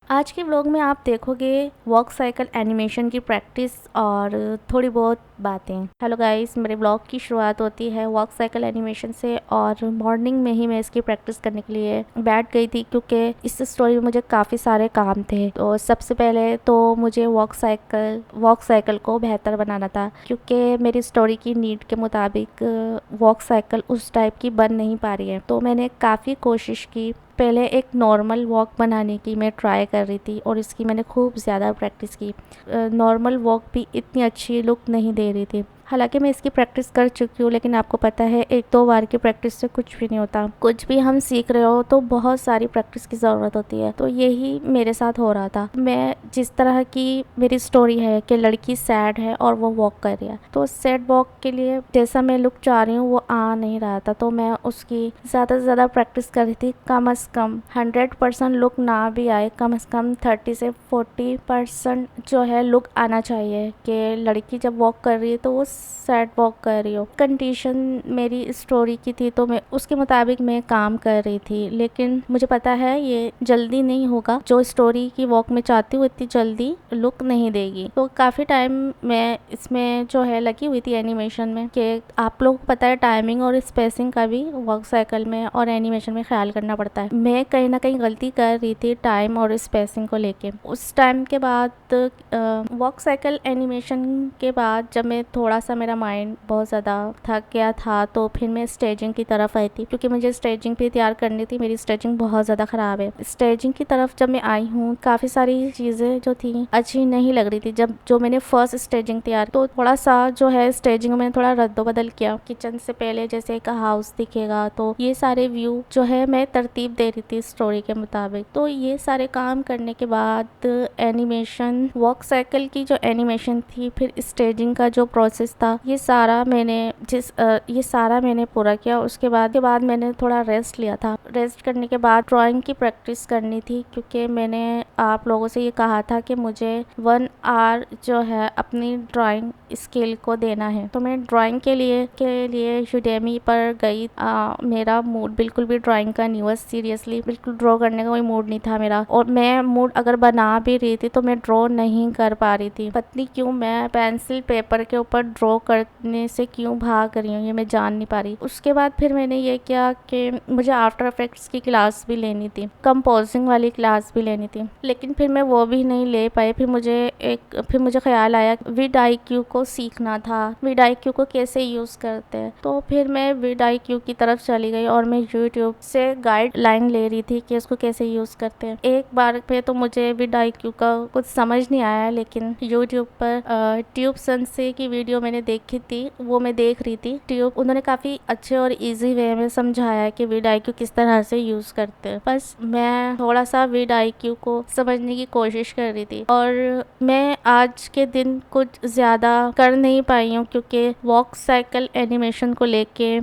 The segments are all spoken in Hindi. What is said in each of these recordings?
आज के व्लॉग में आप देखोगे वॉक साइकिल एनिमेशन की प्रैक्टिस और थोड़ी बहुत बातें। हेलो गाइस, मेरे व्लॉग की शुरुआत होती है वॉक साइकिल एनिमेशन से और मॉर्निंग में ही मैं इसकी प्रैक्टिस करने के लिए बैठ गई थी क्योंकि इस स्टोरी में मुझे काफ़ी सारे काम थे। तो सबसे पहले तो मुझे वॉक साइकिल को बेहतर बनाना था क्योंकि मेरी स्टोरी की नीड के मुताबिक वॉक साइकिल उस टाइप की बन नहीं पा रही है। तो मैंने काफ़ी कोशिश की, पहले एक नॉर्मल वॉक बनाने की मैं ट्राई कर रही थी और इसकी मैंने खूब ज़्यादा प्रैक्टिस की। नॉर्मल वॉक भी इतनी अच्छी लुक नहीं दे रही थी। हालांकि मैं इसकी प्रैक्टिस कर चुकी हूँ, लेकिन आपको पता है एक दो बार की प्रैक्टिस से कुछ भी नहीं होता। कुछ भी हम सीख रहे हो तो बहुत सारी प्रैक्टिस की ज़रूरत होती है। तो यही मेरे साथ हो रहा था। मैं जिस तरह की मेरी स्टोरी है कि लड़की सैड है और वो वॉक कर रही है, तो सैड वॉक के लिए जैसा मैं लुक चाह रही हूँ वो आ नहीं रहा था। तो मैं उसकी ज़्यादा से ज़्यादा प्रैक्टिस कर रही थी। कम से कम 100% लुक ना भी आए, कम से कम 30 से 40% जो है लुक आना चाहिए कि लड़की जब वॉक कर रही है तो वो सैड वॉक कर रही हो। कंडीशन मेरी स्टोरी की थी तो मैं उसके मुताबिक मैं काम कर रही थी, लेकिन मुझे पता है ये जल्दी नहीं होगा। जो स्टोरी की वॉक में चाहती हूँ इतनी जल्दी लुक नहीं देगी। तो काफ़ी टाइम मैं इसमें जो है लगी हुई थी एनिमेशन में कि आप लोगों को पता है टाइमिंग और स्पेसिंग का भी वॉक साइकिल में और एनिमेशन में ख्याल करना पड़ता है। मैं कहीं ना कहीं गलती कर रही थी टाइम और स्पेसिंग को लेके। उस टाइम के बाद वॉक साइकिल एनिमेशन के बाद जब मैं थोड़ा सा मेरा माइंड बहुत ज़्यादा थक गया था तो फिर मैं स्टेजिंग की तरफ आई थी क्योंकि मुझे स्टेजिंग भी तैयार करनी थी। मेरी स्टेजिंग बहुत ज़्यादा ख़राब है। स्टेजिंग की तरफ जब मैं आई हूँ काफ़ी सारी चीज़ें जो थी अच्छी नहीं लग रही थी। जब जो मैंने फर्स्ट स्टेजिंग तैयार तो थोड़ा सा जो है स्टेजिंग में थोड़ा रद्दोबदल किया। किचन से पहले जैसे एक हाउस दिखेगा तो ये सारे व्यू जो है मैं तरतीब दे रही थी स्टोरी के मुताबिक। तो ये सारे काम करने के बाद एनिमेशन वॉक साइकिल की जो एनिमेशन थी, फिर स्टेजिंग का जो प्रोसेस था, ये सारा मैंने पूरा किया। उसके बाद मैंने थोड़ा रेस्ट लिया था। रेस्ट करने के बाद ड्राइंग की प्रैक्टिस करनी थी क्योंकि मैंने आप लोगों से ये कहा था कि मुझे 1 आवर जो है अपनी ड्राइंग स्किल को देना है। तो मैं ड्राइंग के लिए यूडेमी पर गई। मेरा मूड बिल्कुल भी ड्राइंग का नहीं हुआ। सीरियसली बिल्कुल ड्रॉ करने का कोई मूड नहीं था मेरा, और मैं मूड अगर बना भी रही थी तो मैं ड्रॉ नहीं कर पा रही थी। पता नहीं क्यों मैं पेंसिल पेपर के ऊपर ड्रॉ करने से क्यों भाग रही हूँ, ये मैं जान नहीं पा रही। उसके बाद फिर मैंने ये किया कि मुझे आफ्टर इफेक्ट्स की क्लास भी लेनी थी, कंपोजिंग वाली क्लास भी लेनी थी, लेकिन फिर मैं वो भी नहीं ले पाई। फिर मुझे ख्याल आया विड IQ को सीखना था, विड IQ को कैसे यूज करते हैं। तो फिर मैं विड IQ की तरफ चली गई और मैं यूट्यूब से गाइडलाइन ले रही थी कि इसको कैसे यूज करते हैं। एक बार पे तो मुझे विड IQ का कुछ समझ नहीं आया, लेकिन यूट्यूब पर ट्यूब सनसे की वीडियो मैंने देखी थी, वो मैं देख रही थी। ट्यूब उन्होंने काफी अच्छे और इजी वे में समझाया कि विड IQ किस तरह से यूज करते हैं। बस मैं थोड़ा सा विड IQ को समझने की कोशिश कर रही थी और मैं आज के दिन कुछ ज्यादा कर नहीं पाई हूँ क्योंकि वॉक साइकिल एनिमेशन को लेके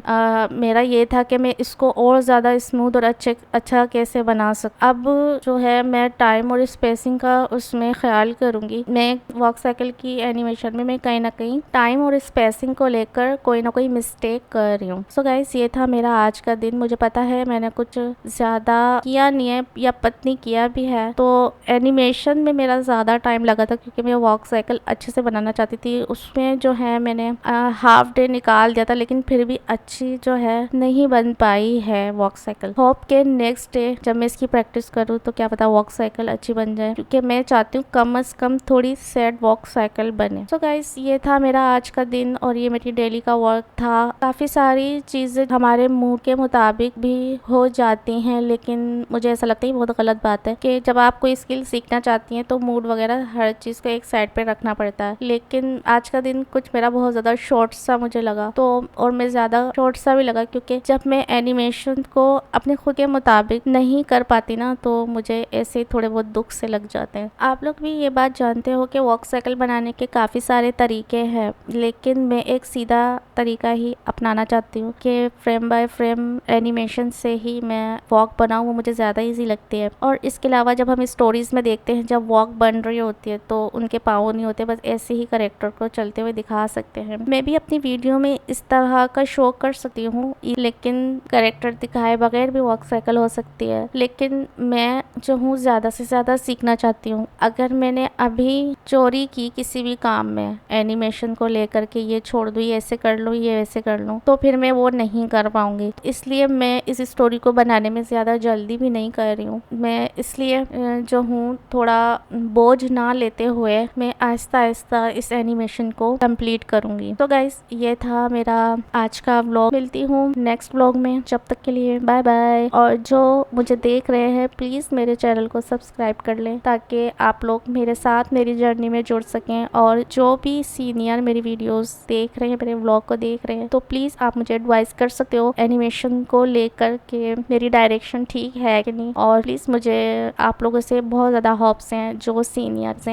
मेरा ये था कि मैं इसको और ज्यादा स्मूथ और अच्छा कैसे बना सकूं। अब जो है मैं टाइम और स्पेसिंग का उसमें ख्याल करूंगी। मैं वॉक साइकिल की एनिमेशन में मैं कहीं ना कहीं टाइम और स्पेसिंग को लेकर कोई ना कोई मिस्टेक कर रही हूँ। सो गाइस, ये था मेरा आज का दिन। मुझे पता है मैंने कुछ ज्यादा किया नहीं है या पत्नी किया भी है, तो एनिमेशन में मेरा ज्यादा टाइम लगा था क्योंकि मैं वॉक साइकिल अच्छे से बनाना चाहती थी। उसमें जो है मैंने हाफ डे निकाल दिया था, लेकिन फिर भी अच्छी जो है नहीं बन पाई है वॉक साइकिल। होप के नेक्स्ट डे जब मैं इसकी प्रैक्टिस करूँ तो क्या पता वॉक साइकिल अच्छी बन जाए, क्योंकि मैं चाहती हूँ कम से कम थोड़ी सैड वॉक साइकिल बने। सो गाइस, ये था मेरा आज का दिन और ये मेरी डेली का वर्क था। काफी सारी चीजें हमारे मूड के मुताबिक भी हो जाती हैं, लेकिन मुझे ऐसा लगता है बहुत गलत बात है कि जब आप कोई स्किल सीखना चाहती हैं तो मूड वगैरह हर चीज को एक साइड पे रखना पड़ता है। लेकिन आज का दिन कुछ मेरा बहुत ज्यादा शॉर्ट सा मुझे लगा, तो और मैं ज्यादा शॉर्ट सा भी लगा क्योंकि जब मैं एनिमेशन को अपने खुद के मुताबिक नहीं कर पाती ना तो मुझे ऐसे थोड़े बहुत दुख से लग जाते हैं। आप लोग भी ये बात जानते हो कि वॉक साइकिल बनाने के काफी सारे तरीके हैं। लेकिन मैं एक सीधा तरीका ही अपनाना चाहती हूँ कि फ्रेम बाय फ्रेम एनिमेशन से ही मैं वॉक बनाऊँ, वो मुझे ज़्यादा ईजी लगती है। और इसके अलावा जब हम स्टोरीज में देखते हैं जब वॉक बन रही होती है तो उनके पाँव नहीं होते, बस ऐसे ही करेक्टर को चलते हुए दिखा सकते हैं। मैं भी अपनी वीडियो में इस तरह का शो कर सकती हूँ, लेकिन करेक्टर दिखाए बगैर भी वॉक साइकिल हो सकती है। लेकिन मैं जो हूँ ज़्यादा से ज़्यादा सीखना चाहती हूँ। अगर मैंने अभी चोरी की किसी भी काम में एनिमेशन को लेकर के, ये छोड़ दूँ, ये ऐसे कर लूँ, ये वैसे कर लूँ, तो फिर मैं वो नहीं कर पाऊंगी। इसलिए मैं इस स्टोरी को बनाने में ज़्यादा जल्दी भी नहीं कर रही हूँ। मैं इसलिए जो हूँ थोड़ा बोझ ना लेते हुए मैं आहिस्ता आहिस्ता इस एनिमेशन को कंप्लीट करूँगी। तो गाइस, ये था मेरा आज का व्लॉग। मिलती हूँ नेक्स्ट व्लॉग में, जब तक के लिए बाय बाय। और जो मुझे देख रहे हैं प्लीज़ मेरे चैनल को सब्सक्राइब कर लें ताकि आप लोग मेरे साथ मेरी जर्नी में जुड़ सकें। और जो भी सीनियर मेरी वीडियोस देख रहे हैं, मेरे व्लॉग को देख रहे हैं, तो प्लीज़ आप मुझे एडवाइस कर सकते हो एनिमेशन को लेकर के मेरी डायरेक्शन ठीक है कि नहीं। और प्लीज़ मुझे आप लोगों से बहुत ज़्यादा होप्स हैं जो सीनियर्स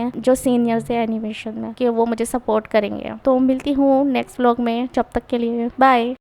हैं एनिमेशन में, कि वो मुझे सपोर्ट करेंगे। तो मिलती हूँ नेक्स्ट व्लॉग में, जब तक के लिए बाय।